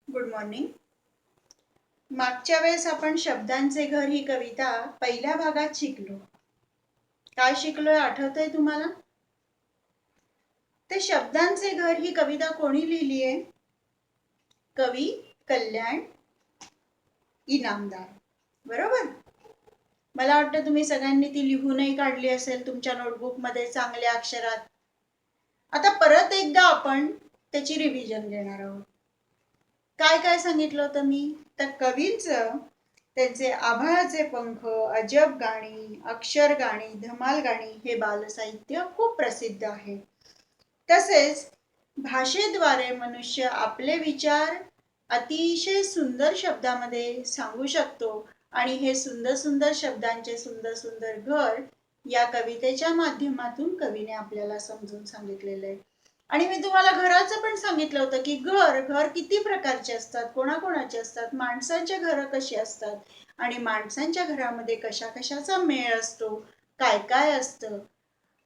Good morning. मागच्या वेळेस आपण शब्दांचे घर ही कविता पहिल्या भागात शिकलो. काय शिकलोय आठवतंय तुम्हाला? ते शब्दांचे घर ही कविता कोणी लिहिली आहे? कवी कल्याण इनामदार. बरोबर. मला वाटतं तुम्ही सगळ्यांनी ती लिहूनही काढली असेल तुमच्या नोटबुक मध्ये चांगल्या अक्षरात. आता परत एकदा आपण त्याची रिव्हिजन घेणार आहोत. काय काय सांगितलं होतं मी? तर कवींचं त्यांचे आभाळाचे पंख, अजब गाणी, अक्षर गाणी, धमाल गाणी हे बालसाहित्य खूप प्रसिद्ध आहे. तसेच भाषेद्वारे मनुष्य आपले विचार अतिशय सुंदर शब्दामध्ये सांगू शकतो आणि हे सुंदर सुंदर शब्दांचे सुंदर सुंदर घर या कवितेच्या माध्यमातून कवीने आपल्याला समजून सांगितलेलं आहे. आणि मी तुम्हाला घराचं पण सांगितलं होतं की घर किती प्रकारचे असतात, कोणाकोणाचे असतात, माणसांच्या घर कशी असतात आणि माणसांच्या घरामध्ये कशा कशाचा मेळ असतो, काय काय असतं.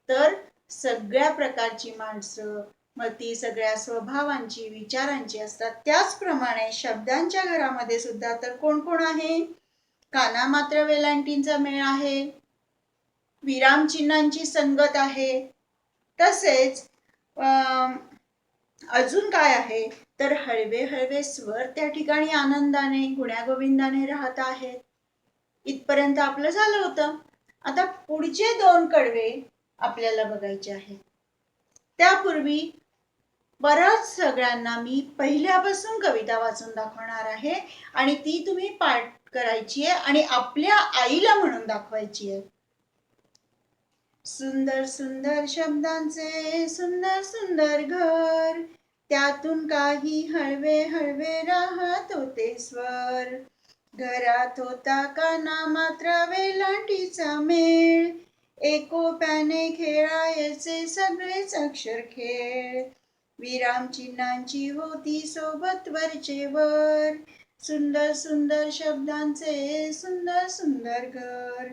तर सगळ्या प्रकारची माणसं, मग ती सगळ्या स्वभावांची, विचारांची असतात. त्याचप्रमाणे शब्दांच्या घरामध्ये सुद्धा तर कोण कोण आहे? काना मात्र वेलांटींचा मेळ आहे, विरामचिन्हांची संगत आहे, तसेच अजून काय आहे तर हळवे हळवे स्वर त्या ठिकाणी आनंदाने गुण्यागोविंदाने राहत आहेत. इथपर्यंत आपलं झालं होतं. आता पुढचे दोन कडवे आपल्याला बघायचे आहेत. त्यापूर्वी बरंच सगळ्यांना मी पहिल्यापासून कविता वाचून दाखवणार आहे आणि ती तुम्ही पाठ करायची आहे आणि आपल्या आईला म्हणून दाखवायची आहे. सुंदर सुंदर शब्दांचे सुंदर सुंदर घर, त्यातून काही हळवे हळवे राहत होते स्वर. घरात होता काना मात्र वेलांटीचा मेळ, एकोप्याने खेळायचे सगळेच अक्षर खेळ. विरामचिन्हांची होती सोबत वरचे वर, सुंदर सुंदर शब्दांचे सुंदर सुंदर घर.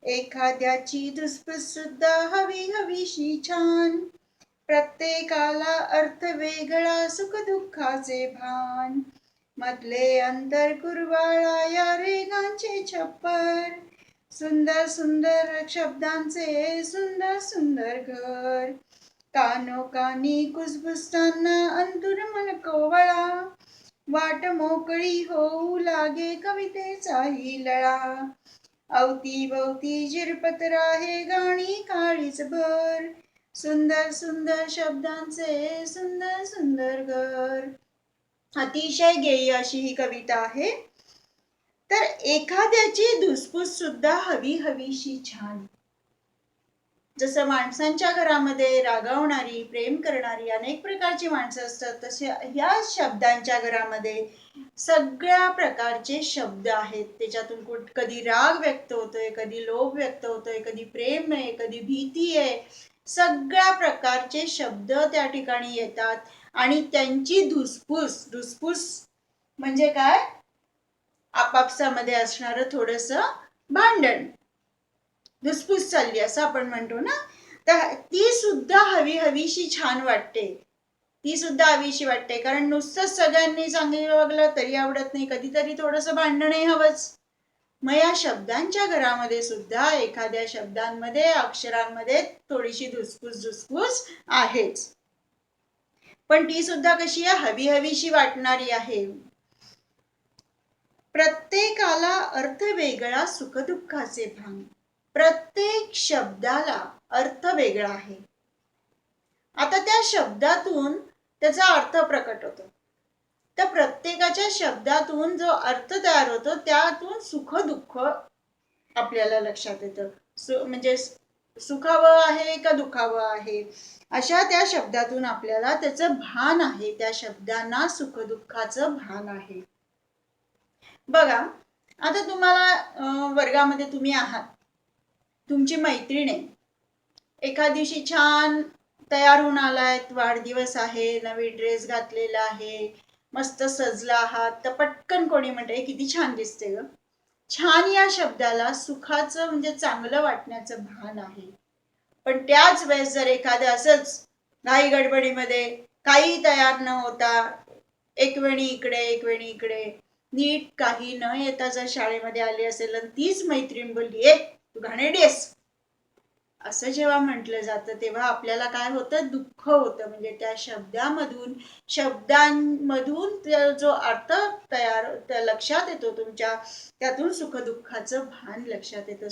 एखाद्याची धुसफूस सुद्धा हवी हवीशी छान, प्रत्येकाला अर्थ वेगळा सुख दुःखाचे भान. मधले अंतर कुरवाळा या रेगांचे छप्पर, सुंदर सुंदर शब्दांचे सुंदर सुंदर घर. कानोकानी कुसबुसताना अंतुर्मन कोवळा, वाट मोकळी होऊ लागे कवितेचाही लळा. अवतीभवती झिरपत राहे गाणी काळीच भर, सुंदर सुंदर शब्दांचे सुंदर सुंदर घर. अतिशय गेयी अशी ही कविता आहे. तर एखाद्याची धुसफूस सुद्धा हवी हवीशी छान. जसं माणसांच्या घरामध्ये रागावणारी, प्रेम करणारी अनेक प्रकारची माणसं असतात, तसे ह्या शब्दांच्या घरामध्ये सगळ्या प्रकारचे शब्द आहेत. त्याच्यातून कधी राग व्यक्त होतोय, कधी लोभ व्यक्त होतोय, कधी प्रेम आहे, कधी भीती आहे. सगळ्या प्रकारचे शब्द त्या ठिकाणी येतात आणि त्यांची धुसफूस, धुसफूस म्हणजे काय? आपापसामध्ये असणारं थोडंसं भांडण, धुसफूस चालली असं आपण म्हणतो ना. तर ती सुद्धा हवी हवीशी छान वाटते, ती सुद्धा हवीशी वाटते. कारण नुसतंच सगळ्यांनी चांगलं वागलं तरी आवडत नाही, कधीतरी थोडंसं भांडणही हवंच. मग या शब्दांच्या घरामध्ये सुद्धा एखाद्या शब्दांमध्ये, अक्षरांमध्ये थोडीशी धुसफूस धुसफूस आहेच, पण ती सुद्धा कशी आहे? हवी हवीशी वाटणारी आहे. प्रत्येकाला अर्थ वेगळा सुखदुःखाचे भान. प्रत्येक शब्दाला अर्थ वेगळा आहे. आता त्या शब्दातून त्याचा अर्थ प्रकट होतो. तर प्रत्येकाच्या शब्दातून जो अर्थ तयार होतो त्यातून सुख दुःख आपल्याला लक्षात येतं. म्हणजे सुखावं आहे का दुखावं आहे, अशा त्या शब्दातून आपल्याला त्याचं भान आहे. त्या शब्दांना सुख दुःखाचं भान आहे. बघा, आता तुम्हाला वर्गामध्ये तुम्ही आहात, तुमची मैत्रीण आहे, एखाद दिवशी छान तयार होऊन आलायत, वाढदिवस आहे, नवीन ड्रेस घातलेला आहे, मस्त सजला आहात, तर पटकन कोणी म्हणते किती छान दिसते ग. छान या शब्दाला सुखाचं म्हणजे चांगलं वाटण्याचं भान आहे. पण त्याच वेळेस जर एखादं असंच घाई गडबडीमध्ये काही तयार न होता एक वेणी इकडे एक वेणी इकडे, नीट काही न येता जर शाळेमध्ये आली असेल आणि तीच मैत्रीण बोलली, ए तू घाणेरडी आहेस, असं जेव्हा म्हटलं जातं तेव्हा आपल्याला काय होतं, दुःख होतं. म्हणजे त्या शब्दांमधून जो अर्थ लक्षात येतो तुमच्या, त्यातून सुखदुःखाचं भान लक्षात येतं.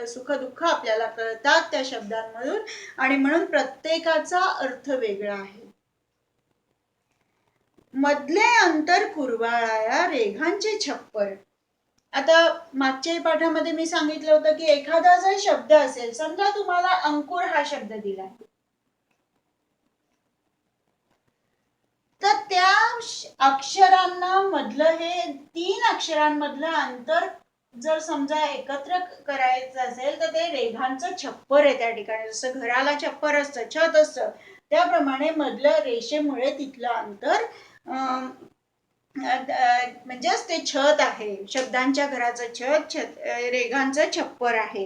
सुखदुःख आपल्याला कळतात त्या शब्दांमधून, आणि म्हणून प्रत्येकाचा अर्थ वेगळा आहे. मधले अंतर कुरवाळाया रेघांचे छप्पर. आता मागच्या पाठामध्ये मी सांगितलं होतं की एखादा जर शब्द असेल, समजा तुम्हाला अंकुर हा शब्द दिला, तर त्या अक्षरांना मधलं हे 3 अक्षरांमधलं अंतर जर समजा एकत्र करायचं असेल तर ते रेघांचं छप्पर आहे. त्या ठिकाणी जसं घराला छप्पर असतं, छत असतं, त्याप्रमाणे मधलं रेषेमुळे तिथलं अंतर म्हणजेच ते छत आहे. शब्दांच्या घराचं छत रेघांचं छप्पर आहे.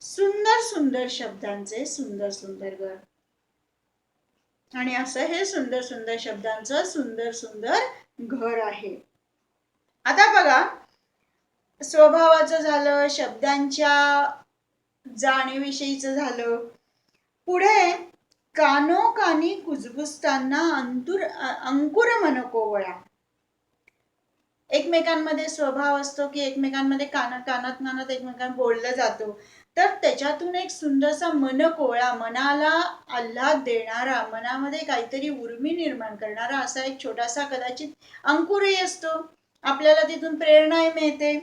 सुंदर सुंदर शब्दांचे सुंदर सुंदर घर. आणि असं हे सुंदर सुंदर शब्दांचं सुंदर सुंदर घर आहे. आता बघा, स्वभावाचं झालं, शब्दांच्या जाणीविषयीचं झालं. पुढे कानोकानी कुजबुजताना अंकुर मन कोवळा. एकमेकांमध्ये स्वभाव असतो की एकमेकांमध्ये कानात एकमेकांना बोललं जातो, तर त्याच्यातून एक सुंदरसा मन कोवळा, मनाला आल्हाद देणारा, मनामध्ये काहीतरी उर्मी निर्माण करणारा असा एक छोटासा कदाचित अंकुरही असतो. आपल्याला तिथून प्रेरणाही मिळते.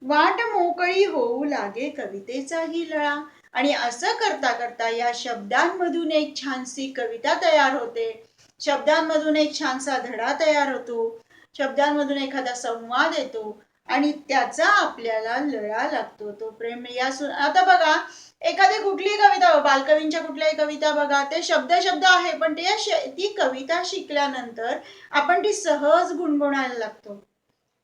वाट मोकळी होऊ लागे कवितेचाही लळा. आणि असं करता करता या शब्दांमधून एक छानशी कविता तयार होते, शब्दांमधून एक छानसा धडा तयार होतो, शब्दांमधून एखादा संवाद येतो आणि त्याचा आपल्याला लळा लागतो. तो प्रेम या आता बघा, एखादी कुठलीही कविता, बालकवींच्या कुठल्याही कविता बघा, ते शब्द आहे, पण ती कविता शिकल्यानंतर आपण ती सहज गुणगुणायला लागतो.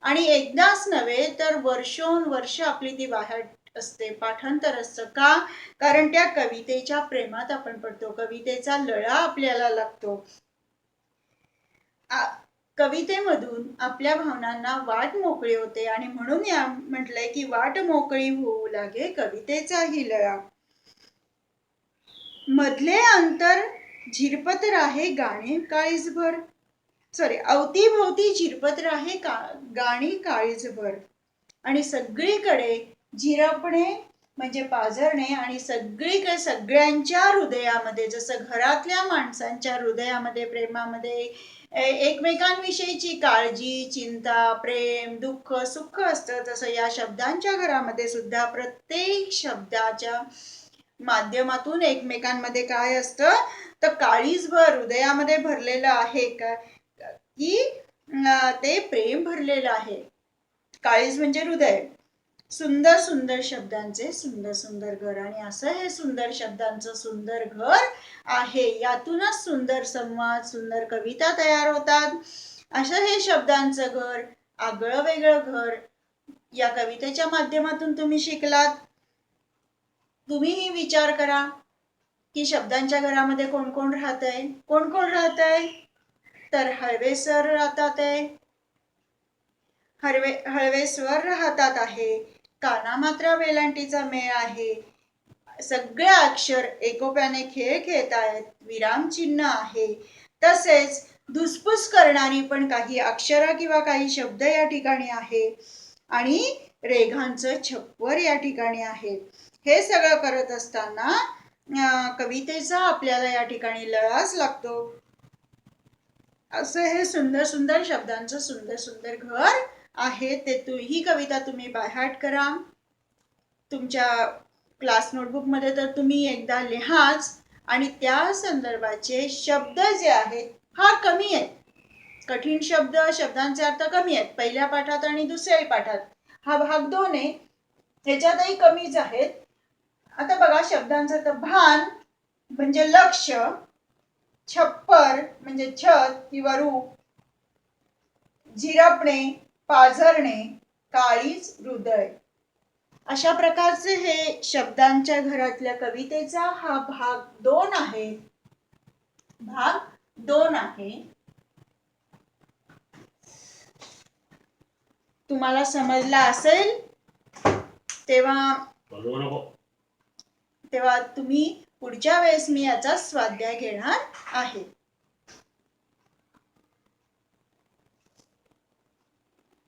आणि एकदाच नव्हे तर वर्षोनवर्ष आपली ती वाहट असते, पाठांतर असतं. का? कारण त्या कवितेच्या प्रेमात आपण पडतो, कवितेचा लळा आपल्याला लागतो. कवितेमधून आपल्या भावनांना वाट मोकळी होते, आणि म्हणून या म्हटलंय की वाट मोकळी होऊ लागे कवितेचाही लळा. मधले अंतर झिरपत राहे गाणे काळीजभर. अवतीभोवती झिरपत राहे गाणी काळीजभर. आणि सगळीकडे झिरपणे म्हणजे पाझरणे, आणि सगळीकडे सगळ्यांच्या हृदयामध्ये, जसं घरातल्या माणसांच्या हृदयामध्ये, प्रेमामध्ये एकमेकांविषयीची काळजी, चिंता, प्रेम, दुःख, सुख असतं, तसं या शब्दांच्या घरामध्ये सुद्धा प्रत्येक शब्दाच्या माध्यमातून एकमेकांमध्ये काय असतं, तर काळीजभर हृदयामध्ये भरलेलं आहे की ते प्रेम भरलेलं आहे. काळीज म्हणजे हृदय. सुंदर सुंदर शब्दांचे सुंदर सुंदर घर. आणि असं हे सुंदर शब्दांचं सुंदर घर आहे. यातूनच सुंदर संवाद, सुंदर कविता तयार होतात. असं हे शब्दांचं घर, आगळं वेगळं घर या कवितेच्या माध्यमातून तुम्ही शिकलात. तुम्हीही विचार करा की शब्दांच्या घरामध्ये कोण कोण राहतंय. कोण कोण राहतंय? तर हळवे सर राहतात आहे, हळवे स्वर राहतात आहे, काना मात्रा वेलांटीचा मेळ आहे, सगळे अक्षर एकोप्याने खेळ खेळत आहेत, विरामचिन्ह आहे, तसेच धुसफूस करणारी पण काही अक्षर किंवा काही शब्द या ठिकाणी आहे, आणि रेघांचं छप्पर या ठिकाणी आहे. हे सगळं करत असताना कवितेचा आपल्याला या ठिकाणी लळाच लागतो. असं हे सुंदर सुंदर शब्दांचं सुंदर सुंदर घर आहे. ही कविता तुम्ही बायहार्ट करा. तुमच्या क्लास नोटबुक मध्ये तर तुम्ही एकदा लिहाच, आणि त्या संदर्भाचे शब्द जे आहेत फार कमी आहेत. कठीण शब्दांचे अर्थ कमी आहेत पहिल्या पाठात आणि दुसऱ्याही पाठात. हा भाग 2 आहे, ह्याच्यातही कमीच आहेत. आता बघा, शब्दांचं तर भान म्हणजे लक्ष, छप्पर म्हणजे छत किंवा रूप, झिरपणे, पाझरणे, काळीज, हृदय, अशा प्रकारचे हे शब्दांच्या घरातल्या कवितेचा हा भाग 2 आहे. भाग 2 आहे. तुम्हाला समजला असेल तेव्हा तुम्ही पुढच्या वेळेस मी याचा स्वाध्याय घेणार आहे.